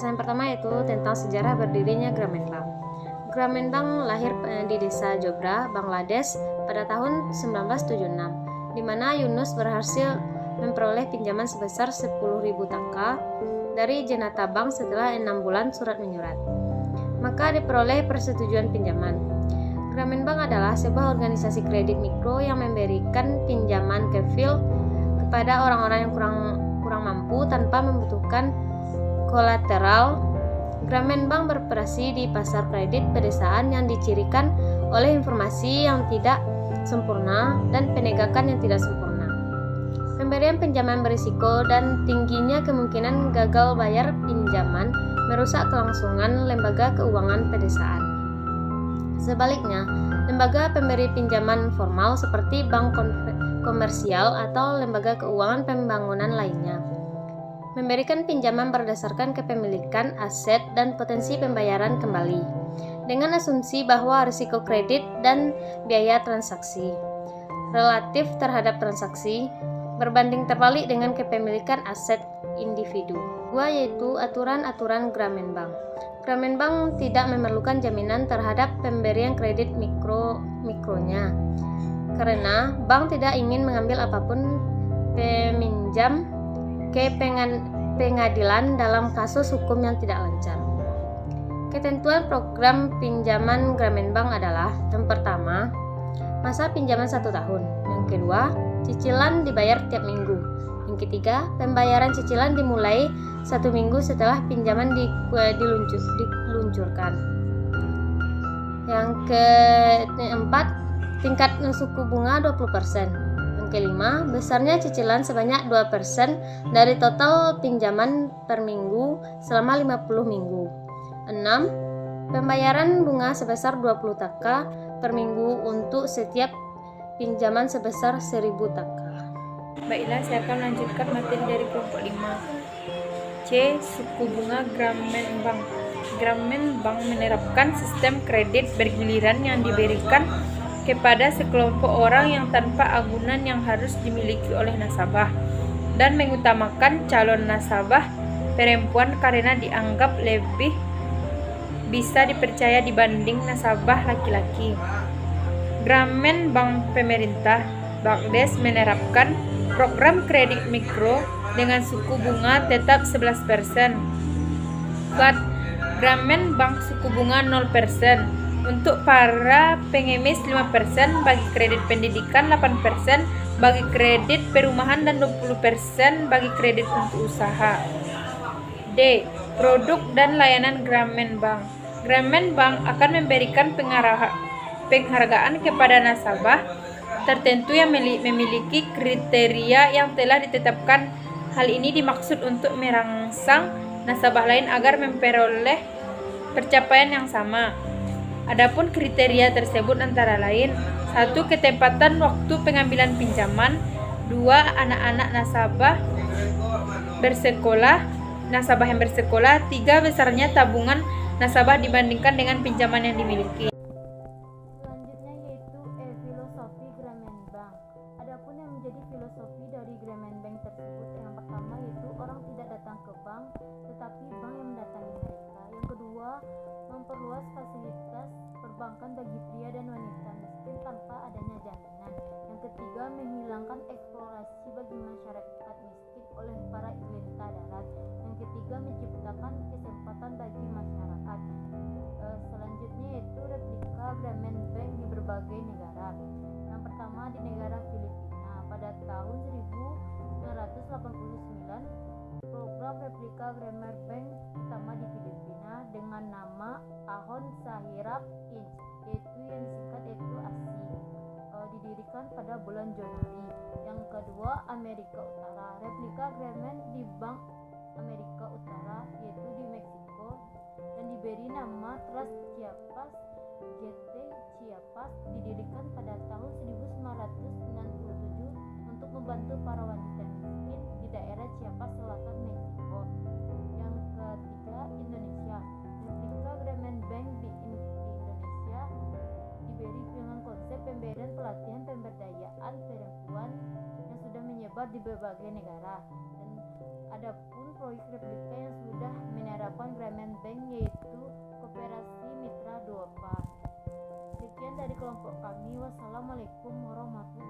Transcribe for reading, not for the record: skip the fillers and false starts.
pembahasan pertama yaitu tentang sejarah berdirinya Grameen Bank. Grameen Bank lahir di desa Jobra, Bangladesh pada tahun 1976, di mana Yunus berhasil memperoleh pinjaman sebesar 10.000 taka dari Janata Bank setelah 6 bulan surat menyurat. Maka diperoleh persetujuan pinjaman. Grameen Bank adalah sebuah organisasi kredit mikro yang memberikan pinjaman kefil kepada orang-orang yang kurang mampu tanpa membutuhkan kolateral. Grameen Bank beroperasi di pasar kredit pedesaan yang dicirikan oleh informasi yang tidak sempurna dan penegakan yang tidak sempurna. Pemberian pinjaman berisiko dan tingginya kemungkinan gagal bayar pinjaman merusak kelangsungan lembaga keuangan pedesaan. Sebaliknya, lembaga pemberi pinjaman formal seperti bank komersial atau lembaga keuangan pembangunan lainnya memberikan pinjaman berdasarkan kepemilikan aset dan potensi pembayaran kembali, dengan asumsi bahwa risiko kredit dan biaya transaksi relatif terhadap transaksi berbanding terbalik dengan kepemilikan aset individu. Dua, yaitu aturan-aturan Grameen Bank. Grameen Bank tidak memerlukan jaminan terhadap pemberian kredit mikronya, karena bank tidak ingin mengambil apapun peminjam ke pengadilan dalam kasus hukum yang tidak lancar. Ketentuan program pinjaman Grameen Bank adalah: yang pertama, masa pinjaman 1 tahun. Yang kedua, cicilan dibayar tiap minggu. Yang ketiga, pembayaran cicilan dimulai 1 minggu setelah pinjaman diluncurkan. Yang keempat, tingkat suku bunga 20%. Kelima, besarnya cicilan sebanyak 2% dari total pinjaman per minggu selama 50 minggu. 6. Pembayaran bunga sebesar 20 taka per minggu untuk setiap pinjaman sebesar 1.000 taka. Baiklah, saya akan melanjutkan materi dari kelompok 5. C. Suku bunga Grameen Bank. Grameen Bank menerapkan sistem kredit bergiliran yang diberikan kepada sekelompok orang yang tanpa agunan yang harus dimiliki oleh nasabah, dan mengutamakan calon nasabah perempuan karena dianggap lebih bisa dipercaya dibanding nasabah laki-laki. Grameen Bank pemerintah Bangladesh menerapkan program kredit mikro dengan suku bunga tetap 11%. Grameen Bank suku bunga 0%. Untuk para pengemis 5%, bagi kredit pendidikan 8%, bagi kredit perumahan, dan 20% bagi kredit untuk usaha. D. Produk dan layanan Grameen Bank. Grameen Bank akan memberikan penghargaan kepada nasabah tertentu yang memiliki kriteria yang telah ditetapkan. Hal ini dimaksud untuk merangsang nasabah lain agar memperoleh pencapaian yang sama. Adapun kriteria tersebut antara lain: 1. Ketepatan waktu pengambilan pinjaman. 2. Anak-anak nasabah yang bersekolah. 3. Besarnya tabungan nasabah dibandingkan dengan pinjaman yang dimiliki. Selanjutnya yaitu filosofi Grameen Bank. Adapun yang menjadi filosofi dari Grameen Bank tersebut, yang pertama yaitu orang tidak datang ke bank, tetapi bank yang mendatangi mereka. Yang kedua, memperluas fasilitas perbankan bagi pria dan wanita miskin tanpa adanya jaminan. Yang ketiga, menghilangkan eksplorasi bagi masyarakat miskin oleh para ilenta darat. Yang ketiga, menciptakan kesempatan bagi masyarakat. Selanjutnya yaitu replika Grameen Bank di berbagai negara. Yang pertama, di negara Filipina pada tahun 1989, program replika Grameen Bank pertama di Filipina dengan nama Ahon Sahirap Inc., yaitu yang disingkat yaitu ASI, didirikan pada bulan Januari. Yang kedua, Amerika Utara, replika Grameen di Bank Amerika Utara yaitu di Meksiko dan diberi nama Trust Chiapas GT Chiapas, didirikan pada tahun 1997 untuk membantu para wanita miskin di daerah Chiapas Selatan Meksiko. Yang ketiga, Indonesia, replika Grameen Bank di Indonesia diberi dengan konsep pemberian pelatihan pemberdayaan perempuan yang sudah menyebar di berbagai negara. Dan Adapun proyek replika yang sudah menerapkan Grameen Bank yaitu Koperasi Mitra Duapa. Sekian dari kelompok kami. Wassalamualaikum warahmatullahi wabarakatuh.